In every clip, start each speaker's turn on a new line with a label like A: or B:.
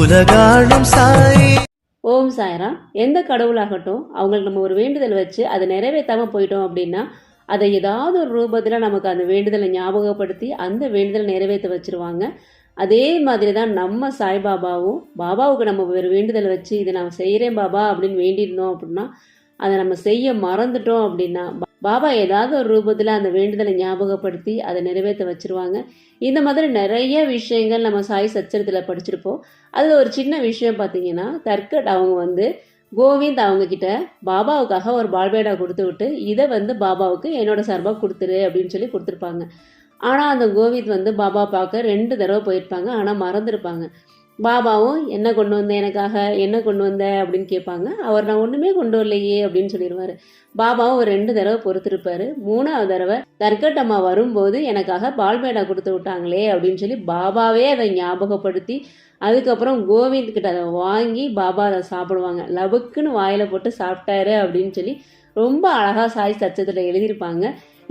A: உலகாளும் சாய்.
B: ஓம் சாய்ராம். எந்த கடவுளாகட்டும் அவங்களுக்கு நம்ம ஒரு வேண்டுதல் வச்சு அதை நிறைவேற்றாமல் போயிட்டோம் அப்படின்னா அதை ஏதாவது ஒரு ரூபத்தில் நமக்கு அந்த வேண்டுதலை ஞாபகப்படுத்தி அந்த வேண்டுதலை நிறைவேற்ற வச்சுருவாங்க. அதே மாதிரி தான் நம்ம சாய்பாபாவும் பாபாவுக்கு நம்ம ஒரு வேண்டுதலை வச்சு இதை நான் செய்கிறேன் பாபா அப்படின்னு வேண்டியிருந்தோம் அப்படின்னா அதை நம்ம செய்ய மறந்துட்டோம் அப்படின்னா பாபா ஏதாவது ஒரு ரூபத்தில் அந்த வேண்டுதலை ஞாபகப்படுத்தி அதை நிறைவேற்ற வச்சுருவாங்க. இந்த மாதிரி நிறைய விஷயங்கள் நம்ம சாய் சச்சரத்தில் படிச்சிருப்போம். அதில் ஒரு சின்ன விஷயம் பார்த்தீங்கன்னா, தர்கட் அவங்க கோவிந்த் அவங்க கிட்ட பாபாவுக்காக ஒரு பால்பேடா கொடுத்து விட்டு இதை பாபாவுக்கு என்னோட சார்பாக கொடுத்துரு அப்படின்னு சொல்லி கொடுத்துருப்பாங்க. ஆனால் அந்த கோவிந்த் பாபா பார்க்க 2 தடவை போயிருப்பாங்க. ஆனால் மறந்துருப்பாங்க. பாபாவும் என்ன கொண்டு வந்த எனக்காக என்ன கொண்டு வந்த அப்படின்னு கேட்பாங்க. அவர் நான் ஒன்றுமே கொண்டு வரலையே அப்படின்னு சொல்லிடுவார். பாபாவும் ஒரு 2 தடவை பொறுத்திருப்பாரு. 3ஆவது தடவை தர்கட் அம்மா வரும்போது எனக்காக பால்பேடா கொடுத்து விட்டாங்களே அப்படின்னு சொல்லி பாபாவே அதை ஞாபகப்படுத்தி அதுக்கப்புறம் கோவிந்த் கிட்ட அதை வாங்கி பாபா அதை சாப்பிடுவாங்க. லபுக்குன்னு வாயில் போட்டு சாப்பிட்டாரு அப்படின்னு சொல்லி ரொம்ப அழகாக சாய் சச்சத்தில் எழுதியிருப்பாங்க.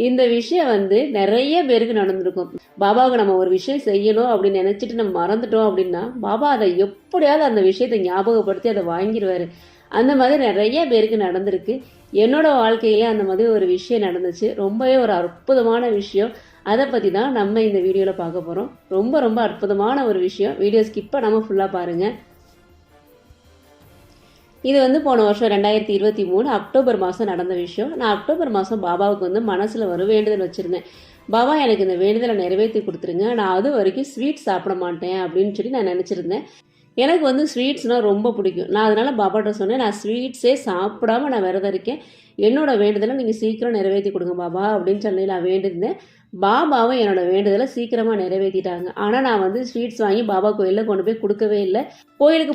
B: இந்த விஷயம் நிறைய பேருக்கு நடந்திருக்கும். பாபாவுக்கு நம்ம ஒரு விஷயம் செய்யணும் அப்படின்னு நினைச்சிட்டு நம்ம மறந்துட்டோம் அப்படின்னா பாபா அதை எப்படியாவது அந்த விஷயத்தை ஞாபகப்படுத்தி அதை வாங்கிடுவாரு. அந்த மாதிரி நிறைய பேருக்கு நடந்திருக்கு. என்னோட வாழ்க்கையிலே அந்த மாதிரி ஒரு விஷயம் நடந்துச்சு. ரொம்பவே ஒரு அற்புதமான விஷயம். அதை பற்றி தான் நம்ம இந்த வீடியோவில் பார்க்க போகிறோம். ரொம்ப ரொம்ப அற்புதமான ஒரு விஷயம். வீடியோ ஸ்கிப் பண்ணாமல் ஃபுல்லாக பாருங்கள். இது போன வருஷம் 2023 அக்டோபர் மாதம் நடந்த விஷயம். நான் அக்டோபர் மாதம் பாபாவுக்கு மனசில் ஒரு வேண்டுதல் வச்சுருந்தேன். பாபா எனக்கு இந்த வேண்டுதலை நிறைவேற்றி கொடுத்துருங்க, நான் அது வரைக்கும் ஸ்வீட் சாப்பிட மாட்டேன் அப்படின்னு சொல்லி நான் நினச்சிருந்தேன். எனக்கு ஸ்வீட்ஸ்னால் ரொம்ப பிடிக்கும். நான் அதனால் பாபாட்ட சொன்னேன், நான் ஸ்வீட்ஸே சாப்பிடாம நான் விரதம் இருக்கேன், என்னோட வேண்டுதலை நீங்கள் சீக்கிரம் நிறைவேற்றி கொடுங்க பாபா அப்படின்னு சொல்லி நான் வேண்டியிருந்தேன். பாபாவும் என்னோட வேண்டுதலை சீக்கிரமாக நிறைவேற்றிட்டாங்க. ஆனால் நான் ஸ்வீட்ஸ் வாங்கி பாபா கோயிலில் கொண்டு போய் கொடுக்கவே இல்லை. கோயிலுக்கு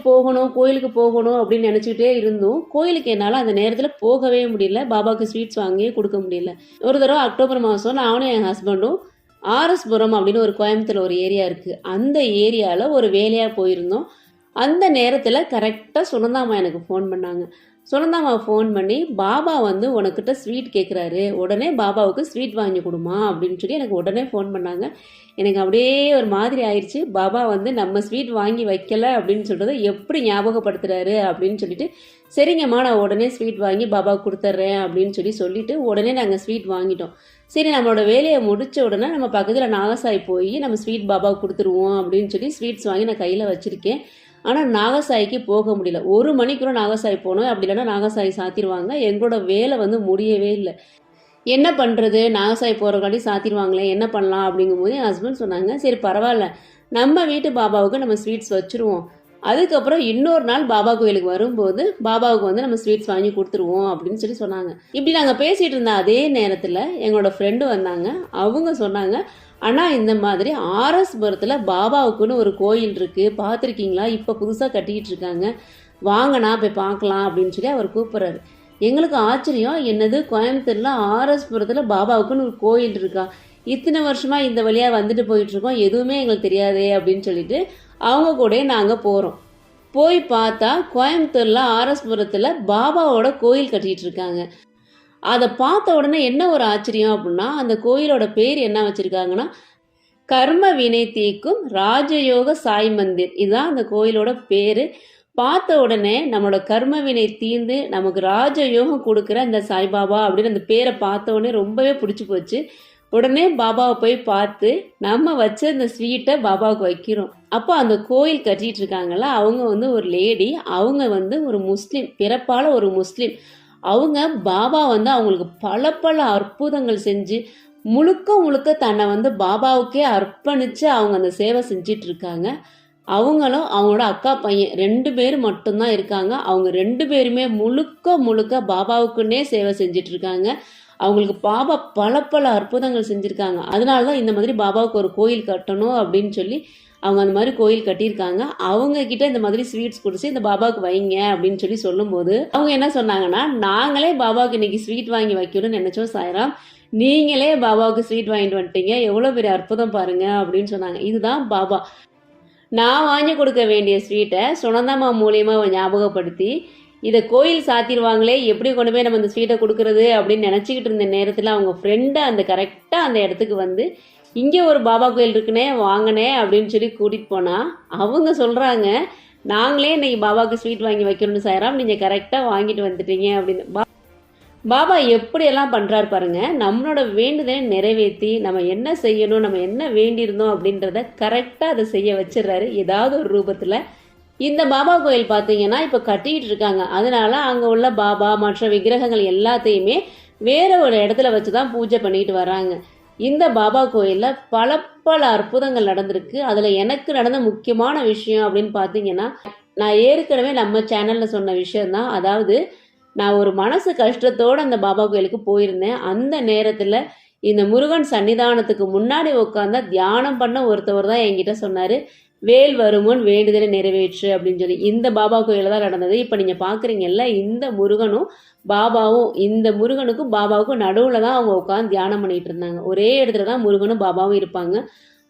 B: போகணும் அப்படின்னு நினச்சிக்கிட்டே இருந்தோம். கோயிலுக்கு என்னால் அந்த நேரத்தில் போகவே முடியல. பாபாவுக்கு ஸ்வீட்ஸ் வாங்கியே கொடுக்க முடியல. ஒரு தடவை அக்டோபர் மாதம் நானும் என் ஹஸ்பண்டும் ஆர்எஸ்புரம் அப்படின்னு ஒரு கோயம்புத்தூர் ஒரு ஏரியா இருக்குது, அந்த ஏரியாவில் ஒரு வேலையாக போயிருந்தோம். அந்த நேரத்தில் கரெக்டாக சுனந்தாமா எனக்கு ஃபோன் பண்ணாங்க. சுனந்தாமா ஃபோன் பண்ணி பாபா உனக்கிட்ட ஸ்வீட் கேட்குறாரு, உடனே பாபாவுக்கு ஸ்வீட் வாங்கி கொடுமா அப்படின்னு சொல்லி எனக்கு உடனே ஃபோன் பண்ணாங்க. எனக்கு அப்படியே ஒரு மாதிரி ஆயிடுச்சு. பாபா நம்ம ஸ்வீட் வாங்கி வைக்கல அப்படின்னு சொல்கிறத எப்படி ஞாபகப்படுத்துறாரு அப்படின்னு சொல்லிட்டு, சரிங்கம்மா நான் உடனே ஸ்வீட் வாங்கி பாபாவுக்கு கொடுத்துட்றேன் அப்படின்னு சொல்லிட்டு உடனே நாங்கள் ஸ்வீட் வாங்கிட்டோம். சரி, நம்மளோட வேலையை முடித்த உடனே நம்ம பக்கத்தில் நாகசாய் போய் நம்ம ஸ்வீட் பாபாவுக்கு கொடுத்துருவோம் அப்படின்னு சொல்லி ஸ்வீட்ஸ் வாங்கி நான் கையில் வச்சுருக்கேன். ஆனால் நாகசாய்க்கு போக முடியல. 1 மணிக்குள்ள நாகசாய் போனோம், அப்படி இல்லைன்னா நாகசாய் சாத்திடுவாங்க. எங்களோட வேலை முடியவே இல்லை. என்ன பண்ணுறது, நாகசாய் போகிறக்காண்டி சாத்திடுவாங்களே, என்ன பண்ணலாம் அப்படிங்கும்போது என் ஹஸ்பண்ட் சொன்னாங்க, சரி பரவாயில்ல, நம்ம வீட்டு பாபாவுக்கு நம்ம ஸ்வீட்ஸ் வச்சுருவோம், அதுக்கப்புறம் இன்னொரு நாள் பாபா கோயிலுக்கு வரும்போது பாபாவுக்கு நம்ம ஸ்வீட்ஸ் வாங்கி கொடுத்துருவோம் அப்படின்னு சொல்லி சொன்னாங்க. இப்படி நாங்கள் பேசிகிட்டு இருந்த அதே நேரத்தில் எங்களோட ஃப்ரெண்டு வந்தாங்க. அவங்க சொன்னாங்க, ஆனால் இந்த மாதிரி ஆர்எஸ்புரத்தில் பாபாவுக்குன்னு ஒரு கோயில் இருக்குது, பார்த்துருக்கீங்களா, இப்போ புதுசாக கட்டிக்கிட்டு இருக்காங்க, வாங்கண்ணா போய் பார்க்கலாம் அப்படின்னு சொல்லி அவர் கூப்பிட்றாரு. எங்களுக்கு ஆச்சரியம், என்னது கோயம்புத்தூரில் ஆர்எஸ்புரத்தில் பாபாவுக்குன்னு ஒரு கோயில் இருக்கா, இத்தனை வருஷமாக இந்த வழியாக வந்துட்டு போயிட்டுருக்கோம், எதுவுமே எங்களுக்கு தெரியாதே அப்படின்னு சொல்லிட்டு அவங்க கூட நாங்கள் போகிறோம். போய் பார்த்தா கோயம்புத்தூரில் ஆர்எஸ்புரத்தில் பாபாவோட கோயில் கட்டிகிட்டு இருக்காங்க. அதை பார்த்த உடனே என்ன ஒரு ஆச்சரியம் அப்படின்னா, அந்த கோயிலோட பேர் என்ன வச்சுருக்காங்கன்னா, கர்ம வினை தீர்க்கும் ராஜயோக சாய் மந்திர். இதுதான் அந்த கோயிலோட பேர். பார்த்த உடனே நம்மளோட கர்ம வினை தீர்ந்து நமக்கு ராஜயோகம் கொடுக்குற அந்த சாய்பாபா அப்படின்னு அந்த பேரை பார்த்த உடனே ரொம்பவே பிடிச்சி போச்சு. உடனே பாபாவை போய் பார்த்து நம்ம வச்ச அந்த ஸ்வீட்டை பாபாவுக்கு வைக்கிறோம். அப்போ அந்த கோயில் கட்டிகிட்டு இருக்காங்கல்ல, அவங்க ஒரு லேடி, அவங்க ஒரு முஸ்லீம், பிறப்பால் ஒரு முஸ்லீம். அவங்க பாபா அவங்களுக்கு பல அற்புதங்கள் செஞ்சு முழுக்க தன்னை பாபாவுக்கே அர்ப்பணித்து அவங்க அந்த சேவை செஞ்சிட்டு இருக்காங்க. அவங்களும் அவங்களோட அக்கா பையன் 2 பேர் மட்டும்தான் இருக்காங்க. அவங்க 2 பேருமே முழுக்க பாபாவுக்குன்னே சேவை செஞ்சிட்டு இருக்காங்க. அவங்களுக்கு பாபா பல அற்புதங்கள் செஞ்சுருக்காங்க. அதனால தான் இந்த மாதிரி பாபாவுக்கு ஒரு கோயில் கட்டணும் அப்படின்னு சொல்லி அவங்க அந்த மாதிரி கோயில் கட்டியிருக்காங்க. அவங்க கிட்ட இந்த மாதிரி ஸ்வீட்ஸ் குடிச்சு இந்த பாபாவுக்கு வைங்க அப்படின்னு சொல்லி சொல்லும்போது அவங்க என்ன சொன்னாங்கன்னா, நாங்களே பாபாவுக்கு இன்னைக்கு ஸ்வீட் வாங்கி வைக்கணும்னு நினைச்சோம் சாய்ராம், நீங்களே பாபாவுக்கு ஸ்வீட் வாங்கிட்டு வந்துட்டீங்க, எவ்வளோ பெரிய அற்புதம் பாருங்க அப்படின்னு சொன்னாங்க. இதுதான் பாபா. நான் வாங்கி கொடுக்க வேண்டிய ஸ்வீட்டை சுனந்தாமா மூலியமா ஞாபகப்படுத்தி இதை கோயில் சாத்திடுவாங்களே, எப்படி கொண்டு போய் நம்ம இந்த ஸ்வீட்டை கொடுக்கறது அப்படின்னு நினச்சிக்கிட்டு இருந்த நேரத்தில் அவங்க ஃப்ரெண்டை கரெக்டாக அந்த இடத்துக்கு இங்கே ஒரு பாபா கோயில் இருக்குனே வாங்கினே அப்படின்னு சொல்லி கூட்டிகிட்டு போனால் அவங்க சொல்கிறாங்க, நாங்களே இன்னைக்கு பாபாவுக்கு ஸ்வீட் வாங்கி வைக்கணும்னு சாய்ராம், நீங்கள் கரெக்டாக வாங்கிட்டு வந்துட்டீங்க அப்படின்னு. பாபா எப்படியெல்லாம் பண்ணுறாரு பாருங்க. நம்மளோட வேண்டுதலை நிறைவேற்றி நம்ம என்ன செய்யணும், நம்ம என்ன வேண்டியிருந்தோம் அப்படின்றத கரெக்டாக அதை செய்ய வச்சிடுறாரு ஏதாவது ஒரு ரூபத்தில். இந்த பாபா கோயில் பார்த்தீங்கன்னா இப்போ கட்டிக்கிட்டு இருக்காங்க. அதனால அங்கே உள்ள பாபா மற்ற விக்கிரகங்கள் எல்லாத்தையுமே வேற ஒரு இடத்துல வச்சு தான் பூஜை பண்ணிட்டு வராங்க. இந்த பாபா கோயிலில் பல அற்புதங்கள் நடந்திருக்கு. அதில் எனக்கு நடந்த முக்கியமான விஷயம் அப்படின்னு பார்த்தீங்கன்னா, நான் ஏற்கனவே நம்ம சேனலில் சொன்ன விஷயம்தான். அதாவது நான் ஒரு மனசு கஷ்டத்தோடு அந்த பாபா கோயிலுக்கு போயிருந்தேன். அந்த நேரத்தில் இந்த முருகன் சன்னிதானத்துக்கு முன்னாடி உட்காந்தா தியானம் பண்ண ஒருத்தவர் தான் என்கிட்ட சொன்னார், வேல் வருமுன் வேண்டுதலை நிறைவேற்று அப்படின்னு சொல்லி. இந்த பாபா கோயிலில் தான் நடந்தது. இப்போ நீங்கள் பார்க்குறீங்கல்ல, இந்த முருகனும் பாபாவும், இந்த முருகனுக்கும் பாபாவுக்கும் நடுவில் தான் அவங்க உட்காந்து தியானம் பண்ணிட்டு இருந்தாங்க. ஒரே இடத்துல தான் முருகனும் பாபாவும் இருப்பாங்க.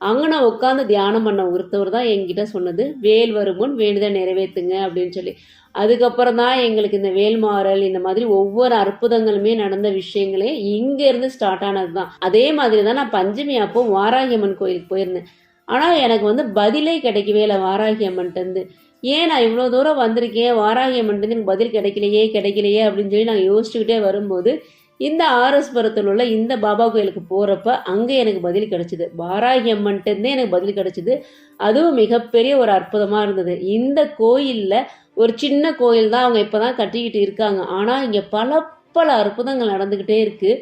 B: அங்கே நான் உட்காந்து தியானம் பண்ண ஒருத்தவர் தான் என்கிட்ட சொன்னது, வேல் வருமுன் வேண்டுதல் நிறைவேற்றுங்க அப்படின்னு சொல்லி. அதுக்கப்புறம் தான் எங்களுக்கு இந்த வேல்மாறல் இந்த மாதிரி ஒவ்வொரு அற்புதங்களுமே நடந்த விஷயங்களே இங்கேருந்து ஸ்டார்ட் ஆனது தான். அதே மாதிரி தான் நான் பஞ்சமி அப்போ வாராகி அம்மன் கோயிலுக்கு போயிருந்தேன். ஆனால் எனக்கு பதிலே கிடைக்கவே இல்லை வாராகி அம்மன்ட்டு. ஏன் நான் இவ்வளோ தூரம் வந்திருக்கேன், வாராகி அம்மன்ட்டு எனக்கு பதில் கிடைக்கலையே அப்படின்னு சொல்லி நான் யோசிச்சுக்கிட்டே வரும்போது இந்த ஆர்எஸ்புரத்தில் உள்ள இந்த பாபா கோயிலுக்கு போகிறப்ப அங்கே எனக்கு பதில் கிடைச்சிது. வாராகி அம்மன்ட்டே எனக்கு பதில் கிடைச்சிது. அதுவும் மிகப்பெரிய ஒரு அற்புதமாக இருந்தது. இந்த கோயிலில் ஒரு சின்ன கோயில் தான், அவங்க இப்போ தான் கட்டிக்கிட்டு இருக்காங்க. ஆனால் இங்கே பல அற்புதங்கள் நடந்துக்கிட்டே இருக்குது.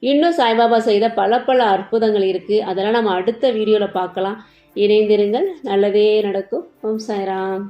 B: இன்னும் சாய்பாபா செய்த பல அற்புதங்கள் இருக்குது. அதெல்லாம் நம்ம அடுத்த வீடியோவில் பார்க்கலாம். இணைந்திருங்கள், நல்லதே நடக்கும். ஓம் சாய்ராம்.